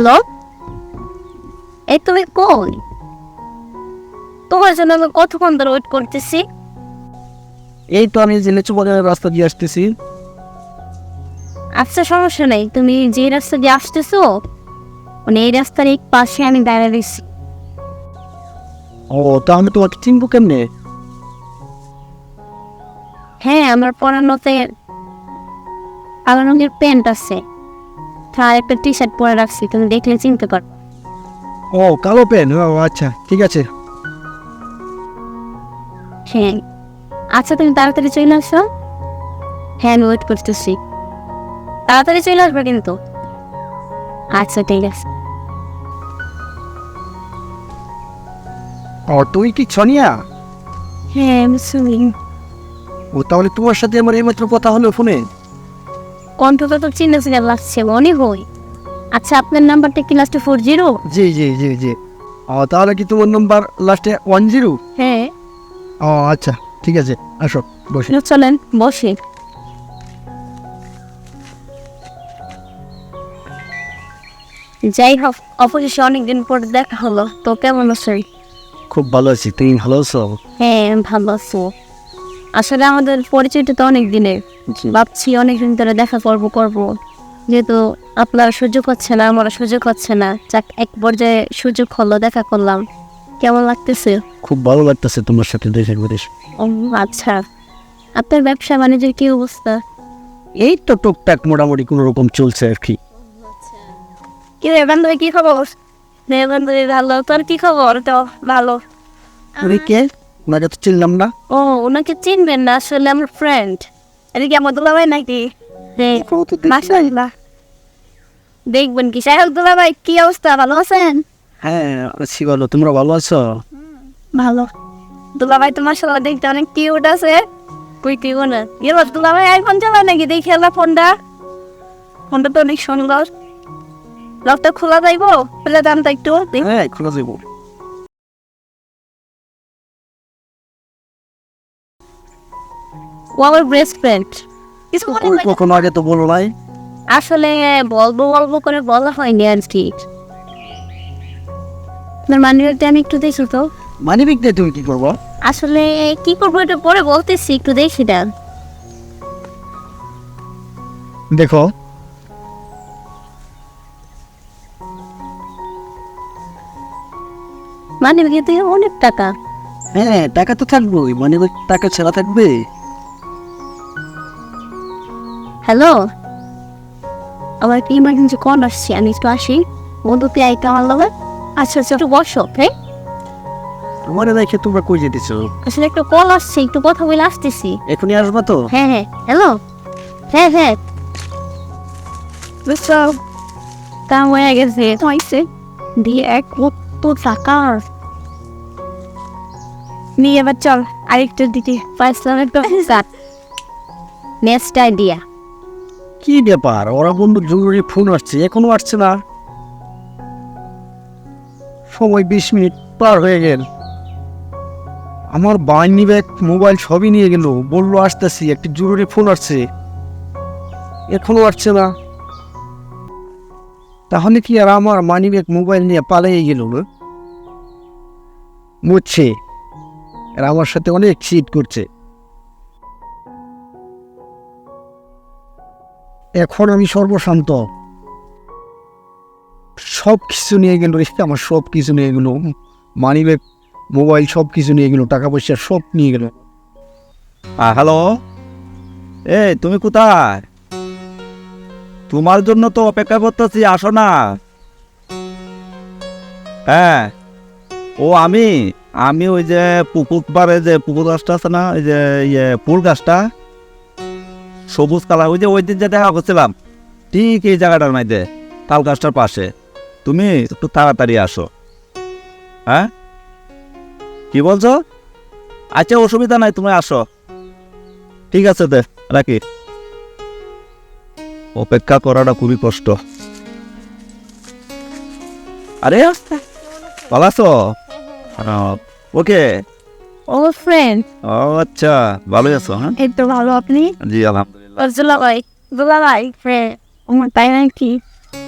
Hello, এই তুমি কই? তোমার জন্য আমি কতক্ষণ ধরে ওয়েট করতেছি। এই তো আমি যে লিচু বাগানের রাস্তা দিয়ে আসতেছি। আচ্ছা, সমস্যা নেই, তুমি যে রাস্তা দিয়ে আসতেছো মানে এই রাস্তার এক পাশে আমি দাঁড়িয়ে দিচ্ছি। ও, তা আমি তোমাকে চিনবো কেমনে? হ্যাঁ, আমার পরানোতে কালো রঙের প্যান্ট আছে, আর একটা টি শার্ট পরে রাখছি, তুমি দেখলে চিনতে পারো। ও, কালো পেন। ও আচ্ছা, ঠিক আছে। হ্যাঁ, আচ্ছা তুমি তাড়াতাড়ি চলে আসো। হ্যাঁ, আমি ওয়েট করতেছি, তাড়াতাড়ি চলে আসবে কিন্তু। আচ্ছা, ঠিক আছে। ও, তুই কি সোনিয়া? হ্যাঁ, আমি শুনি। ও, তাহলে তোমার সাথে আমার এইমাত্র কথা হলো ফোনে। কণ্ঠটা তো চিনে চিনে লাগছে, মনে হয়। আচ্ছা, আপনার নাম্বারটা কি লাস্টে 40? জি জি জি জি। ও, তাহলে কি তোমার নাম্বার লাস্টে 10? হ্যাঁ। ও আচ্ছা, ঠিক আছে, আসো বসে। চলেন বসে। যাই হোক, অবশেষে অনেকদিন পর দেখা হলো, তো কেমন আছেন? খুব ভালো আছি, তুমি ভালো আছো? হ্যাঁ, আমি ভালো আছি। আসলে আমাদের পরিচয়টা তো অনেক দিনের, ভাবছি অনেকদিন ধরে দেখা করব যেহেতু আপনার সুযোগ হচ্ছে না, আমার সুযোগ হচ্ছে না, যাক এক পর্যায়ে সুযোগ হলো, দেখা করলাম। কেমন লাগতেছে? খুব ভালো লাগতেছে তোমার সাথে দেখা করে। ও আচ্ছা, আপনার ব্যবসা বাণিজ্যের কি অবস্থা? এই তো টুকটাক মোটামুটি কোনো রকম চলছে আর কি। কি রে বান্ধবী, কি খবর? রে বান্ধবী, ভালো। তোর কি খবর? তো ভালো। তুমি কে? ওনাকে তো চিনলাম না। ও, ওনাকে চিনবেন না, আসলে আমার ফ্রেন্ড। এটা কি আমার দুলাভাই নাকি? হ্যাঁ, মাশাআল্লাহ। দেখবেন কি সাহেব দুলাভাই, কি অবস্থা, ভালো আছেন? হ্যাঁ আছি ভালো, তোমরা ভালো আছো? ভালো। দুলাভাই তো মাশাআল্লাহ দেখতে অনেক কিউট আছে। কই কি না এবার দুলাভাই আইফোন চালায় নাকি? দেখি আল্লাহ ফোনটা তো অনেক সুন্দর। লকটা খোলা যাইবো? খুলে দামটা একটু দেখি। হ্যাঁ, খোলা যাবো। ও আমার বেস্ট ফ্রেন্ড। কিছু মনে ওই হয় না। কখনো আগে তো বলো নাই। আসলে বলবো করে বলা হয়নি আর কি। আপনার মানিব্যাগটা আমি একটু দেখি তো। মানিবিক দিয়ে তুমি কি করবো? আসলে কি করবো এটা পরে বলতেছি, একটু দেখি না। দেখো। মানিব্যাগে তো অনেক টাকা। হ্যাঁ, টাকা তো থাকবোই, মানিবিক টাকা ছাড়া থাকবে? হ্যালো, আমার কি ইমার্জেন্সি কল আসছে, আমি একটু আসি। বন্ধুতে আইতে আমার লগে। আচ্ছা আচ্ছা, একটু বসো। হ্যাঁ, আমার দেখে তোমরা কই যেতেছো? আসলে একটা কল আসছে, একটু কথা বলে আসতেছি। এখনই আসবা তো? হ্যাঁ হ্যাঁ, হ্যালো। হ্যাঁ হ্যাঁ, বুঝছো, কাম হয়ে গেছে। হয়েছে দিয়ে এক কত টাকার নিয়ে এবার চল আরেকটার দিকে পাইছিলাম একটা নেক্সট আইডিয়া। কি ব্যাপার, ওরা বন্ধু জরুরি ফোন আসছে, এখনো আসছে না? সময় 20 মিনিট পার হয়ে গেল। আমার বাড়ি ব্যাগ মোবাইল সবই নিয়ে গেল, বললো আসতেছি, একটি জরুরি ফোন আসছে, এখনো আসছে না। তাহলে কি আর আমার মানি ব্যাগ মোবাইল নিয়ে পালিয়ে গেল না? বুঝছে, আর আমার সাথে অনেক চিট করছে। এখন আমি সর্বশান্ত। সব কিছু নিয়ে গেল, আমার সব কিছু নিয়ে গেল, মানি ব্যাগ মোবাইল সব কিছু নিয়ে গেল, টাকা পয়সা সব নিয়ে গেল। হ্যালো, তুমি কোথায়? তোমার জন্য তো অপেক্ষা করতেছি, আসো না। হ্যাঁ, ও আমি আমি ওই যে পুকুর পাড়ে যে পুকুর গাছটা আছে না, ওই যে ফুল গাছটা সবুজ কালার, ওই যে ওই দিন যে দেখা করছিলাম, ঠিক এই জায়গাটার মধ্যে তাল গাছটার পাশে। তুমি একটু তাড়াতাড়ি আসো। হ্যাঁ, কি বলছো? আচ্ছা, অসুবিধা নাই, তুমি আসো। ঠিক আছে, রাখি। অপেক্ষা করাটা খুবই কষ্ট। আরে ভালো আছো? ওকে। ও ফ্রেন্ড। ও আচ্ছা, ভালোই আছো? হ্যাঁ, এই তো ভালো, আপনি? জি আলহামদুলিল্লাহ। দুলাভাই, দুলাভাই ফ্রেন্ড। আমার তাই নাকি?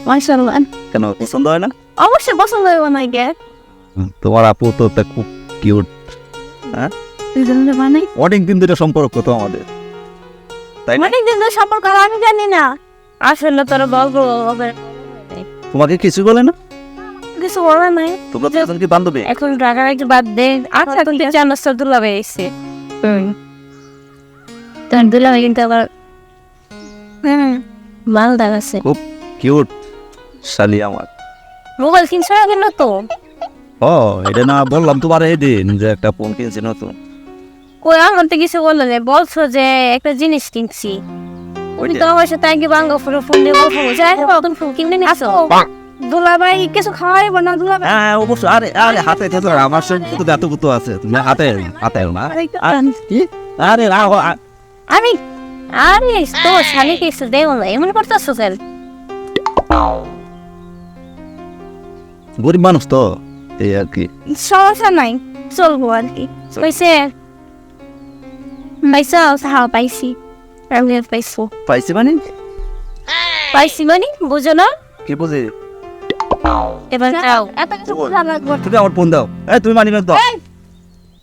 মাশাআল্লাহ। কেন পছন্দ হয় না? অবশ্যই পছন্দ হবে ওনাকে। তোমার আপু তো তা খুব কিউট। দুজনে বানাই। অনেক দিন ধরে সম্পর্ক তো আমাদের, তাই না? অনেক দিন ধরে সম্পর্ক আমি জানি না। আসলে তোর বলবো হবে। তোমাকে কিছু বলে না? কিছু বলে নাই। তোমরা দুজন কি বান্ধবী? এখন রাগার একটু বাদ দে। আচ্ছা তুই জানাস তোর দুলাভাই এসে। তোর দুলাভাই কিন্তু আবার মালদা আছে। খুব কিউট শালি আমার। মোবাইল কিনছো না কেন তো? ও এটা না বললাম তোমার এই দিন যে একটা ফোন কিনছি নতুন। কই আমার তো কিছু বললো না, বলছো যে একটা জিনিস কিনছি। তুমি তো আমার সাথে আগে বাঙ্গা ফোন দিয়ে গল্প করছো। নতুন ফোন কিনে নিছো? দুলাভাই কিছু খাওয়াইবো না দুলাভাই? হ্যাঁ অবশ্যই। আরে আরে হাতে খেতে আমার সঙ্গে তো এত কুতো আছে, তুমি হাতে হাতে না। কি আরে আমি আরে তো শালি কিছু দেও না এমন করতেছো স্যার। গরিব মানুষ তো এই আর কি। সমস্যা নাই, চলবো আর কি। কইছে পাইছো? হ্যাঁ পাইছি। আমি পাইছো। পাইছি মানে পাইছি মানে বুঝো না? কি বুঝি? এবার যাও। এত কিছু বুঝা লাগবে। তুমি আমার ফোন দাও। এই তুমি মানি ব্যাগ দাও।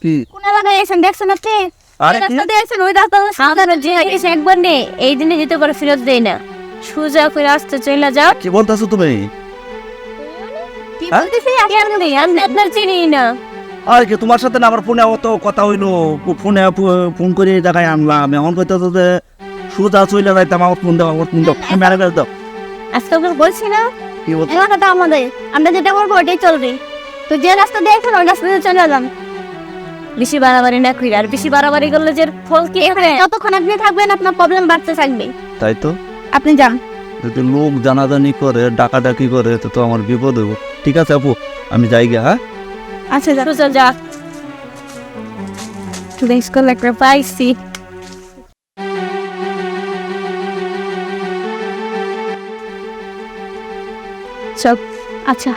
কি কোন লাগাই এসেন দেখছেন আপনি? আরে কি? রাস্তা দিয়ে এসেন ওই রাস্তা সাধারণ যে এসে একবার নে এই দিনে যেতে পারে ফেরত দেই না। সোজা করে রাস্তা চলে যাও। কি বলতাছো তুমি? কি বলতেছি আমি আপনার চিনি না। আর কি তোমার সাথে না আমার ফোনে অত কথা হইলো, ফোনে ফোন করে দেখাই আনলাম, এমন কইতাছো যে সোজা চলে যাইতাম, আমার ফোন দাও, আমার ফোন দাও, মানি ব্যাগ দাও। আজকে ওকে বলছি না কি বলছো? এলাকাটা আমাদের, আমরা যেটা করবো ওটাই চলবে। তো যে রাস্তা দেখেন ওই রাস্তা দিয়ে চলে যান। বেশি বাড়াবাড়ি না করি, আর বেশি বাড়াবাড়ি করলে যে ফল কি হবে ততক্ষণ আপনি থাকবেন আপনার প্রবলেম বাড়তে থাকবে। তাই তো, আপনি যান। যদি লোক জানাজানি করে ডাকাডাকি করে তো আমার বিপদ হইব। ঠিক আছে আপু আমি যাই গে। হ্যাঁ আচ্ছা যা যা। Today's collector পাইছি। চল আচ্ছা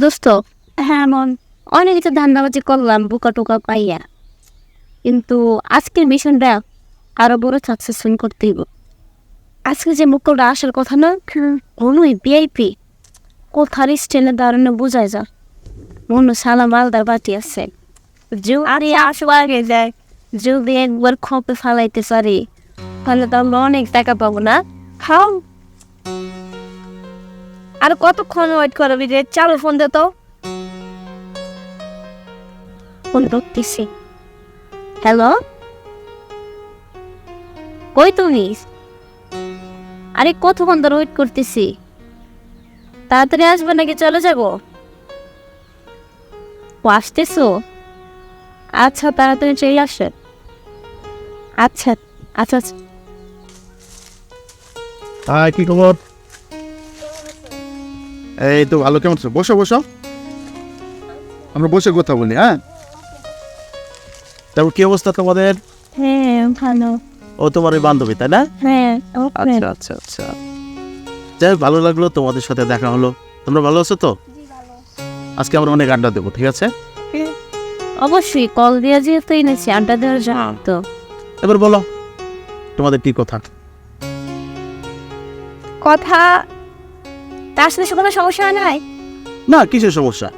দোস্ত। হ্যাঁ মন অনেক কিছু ধান্দাবাজি করলাম বোকা টোকা পাইয়া, কিন্তু আজকের মিশনটা আরো বড় সাকসেসফুল করতে হইব। আজকে যে মুকুলটা আসার কথা না, কোনোই ভিআইপি কোথার স্টেনে দাঁড়ানো বোঝায় যা মনে সালা মালদার বাটি আছে। যদি আসবাগে যায়, যদি একবার খপে ফালাইতে পারি তাহলে তো আমরা অনেক টাকা পাবো না? খাও আর কতক্ষণ ওয়েট করবি রে? চালু ফোন দে তো। ফোন ধরতেছি। হ্যালো কই তুমি? আরে কতক্ষণ ধরে ওয়েট করতেছি, তাড়াতাড়ি আসবে নাকি চলে যাবো? ও আসতেছো? আচ্ছা তাড়াতাড়ি চলে আসে। আচ্ছা আচ্ছা আচ্ছা। হাই কি খবর? এই তো ভালো। কেমন আছো? বসো বসো, আমরা বসে কথা বলি। হ্যাঁ তারপর কি অবস্থা তোমাদের? হ্যাঁ ভালো। ও তোমার ওই বান্ধবী তাই না? হ্যাঁ আচ্ছা আচ্ছা আচ্ছা, যাই হোক, ভালো লাগলো তোমাদের সাথে দেখা হলো। তোমরা ভালো আছো তো? আজকে আমরা অনেক আড্ডা দেবো, ঠিক আছে? অবশ্যই কল দিয়ে যেহেতু এনেছি আড্ডা দেওয়ার জন্য তো। এবার বলো তোমাদের কি কথা? কথা তার সাথে কোনো সমস্যা নাই? না, কিসের সমস্যা?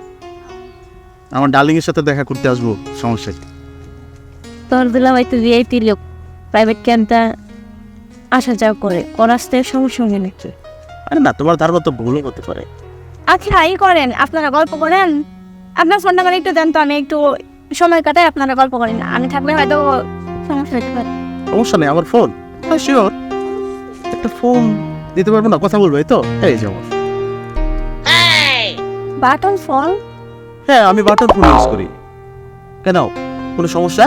আমার ডার্লিং এর সাথে দেখা করতে আসবো, সমস্যা কি? তোর দুলাভাই তো ভিআইপি লোক, প্রাইভেট ক্যাম্পটা আসা যাওয়া করে, ওর আসতে সমস্যা হয়ে নাকি? আরে না, তোমার ধারণা তো ভুলও হতে পারে। আচ্ছা এই করেন, আপনারা গল্প করেন, আপনার ফোনটা করে একটু দেন তো, আমি একটু সময় কাটাই, আপনারা গল্প করেন না। আমি থাকলে হয়তো সমস্যা হতে পারে। সমস্যা নেই, আমার ফোন। হ্যাঁ শিওর, একটা ফোন দিতে পারবো না, কথা বলবো। এই তো, এই যে আমার। Button phone? হ্যাঁ আমি বাটন ফোন ইউজ করি। কেন, কোনো সমস্যা?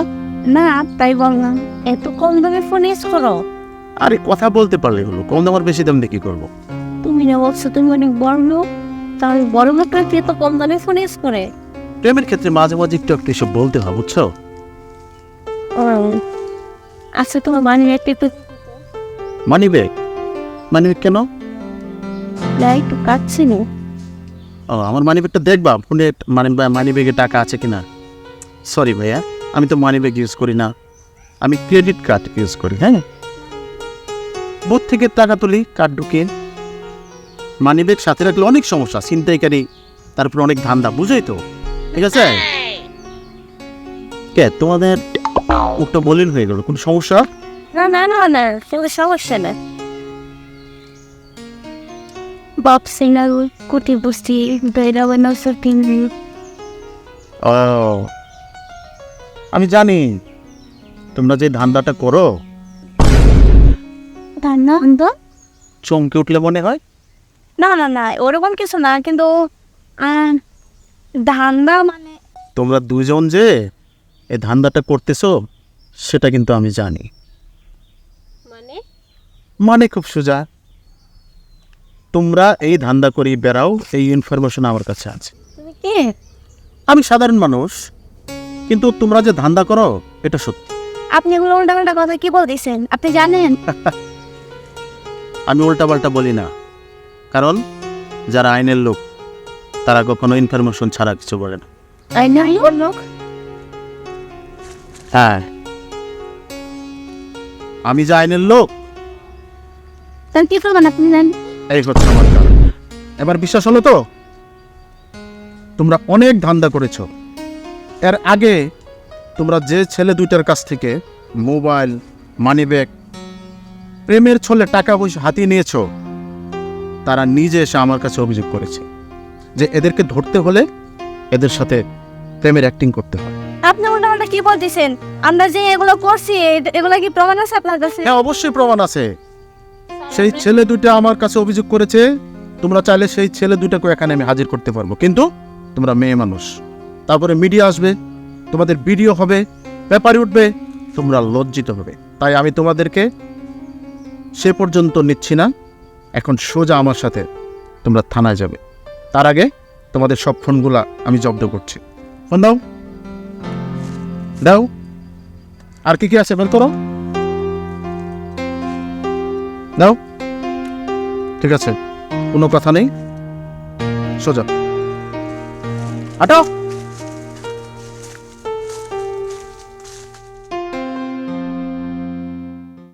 না তাই বললাম, এত কম দামে ফোন ইউজ করো? আরে কথা বলতে পারলে হলো, কম দাম আর বেশি দাম দিয়ে কি করবো? তুমি না বলছো তুমি অনেক বড় লোক, তাহলে বড় লোকরা কি এত কম দামে ফোন ইউজ করে? প্রেমের ক্ষেত্রে মাঝে মাঝে একটু একটু এসব বলতে হয়, বুঝছো? আচ্ছা তোমার মানি একটু মানি ব্যাগ? মানি ব্যাগ কেন? একটু কাটছি না। ও, আমার মানি ব্যাগটা দেখবা, ফোনে মানি ব্যাগে টাকা আছে কিনা। সরি ভাইয়া, আমি তো মানি ব্যাগ ইউজ করি না, আমি ক্রেডিট কার্ড ইউজ করি। হ্যাঁ বুথ থেকে টাকা তুলি, কার্ড ঢুকিয়ে। মানিব্যাগ সাথে রাখলে অনেক সমস্যা, ছিনতাইকারী, তারপর অনেক ধান্দা, বুঝোই তো, ঠিক আছে? কে তোমাদের মুখটা মলিন হয়ে গেল, কোনো সমস্যা? না না না না, কোনো সমস্যা না। বাপ সিঙ্গাল কুটি বুঝতি বেড়া বানাও পিন্দি। ও, আমি জানি তোমরা যে ধান্দাটা করো ধান্দা চমকে উঠলে মনে হয়। না না না, ওরকম কিছু না, কিন্তু ধান্দা মানে তোমরা দুজন যে এই ধান্দাটা করতেছো সেটা কিন্তু আমি জানি। মানে খুব সোজা, তোমরা এই ধান্দা করি বেড়াও, এই ইনফরমেশন আমার কাছে আছে। তুমি কে? আমি সাধারণ মানুষ, কিন্তু তোমরা যে ধান্দা করো এটা সত্যি। আপনি এগুলো উল্টাপাল্টা কথা কি বলতেছেন? আপনি জানেন? আমি উল্টাপাল্টা বলি না, কারণ যারা আইনের লোক তারা কখনো ইনফরমেশন ছাড়া কিছু বলে না। আইনের লোক? হ্যাঁ, আমি যে আইনের লোক, তাহলে কি করবেন আপনি? জানেন এই হচ্ছে আমার কারণ। এবার বিশ্বাস হলো তো? তোমরা অনেক ধান্দা করেছো। এর আগে তোমরা যে ছেলে দুইটার কাছ থেকে মোবাইল, মানিব্যাগ, প্রেমের ছলে টাকা পয়সা হাতিয়ে নিয়েছো, তারা নিজে এসে আমার কাছে অভিযোগ করেছে যে এদেরকে ধরতে হলে এদের সাথে প্রেমের অ্যাক্টিং করতে হয়। আপনি উল্টাপাল্টা কি বলতেছেন? আমরা যে এগুলো করছি এগুলো কি প্রমাণ আছে আপনার কাছে? হ্যাঁ, অবশ্যই প্রমাণ আছে। সেই ছেলে দুইটা আমার কাছে অভিযোগ করেছে, তোমরা চাইলে সেই ছেলে দুইটাকে এখানে আমি হাজির করতে পারবো, কিন্তু তোমরা মেয়ে মানুষ, তারপরে মিডিয়া আসবে, তোমাদের ভিডিও হবে, পেপারে উঠবে, তোমরা লজ্জিত হবে। তাই আমি তোমাদেরকে সে পর্যন্ত নিচ্ছি না। এখন সোজা আমার সাথে তোমরা থানায় যাবে। তার আগে তোমাদের সব ফোনগুলা আমি জব্দ করছি। ফোন দাও, দাও। আর কি কি আছে বের করো, দাও। ঠিক আছে, কোনো কথা নেই, সোজা হাঁটো।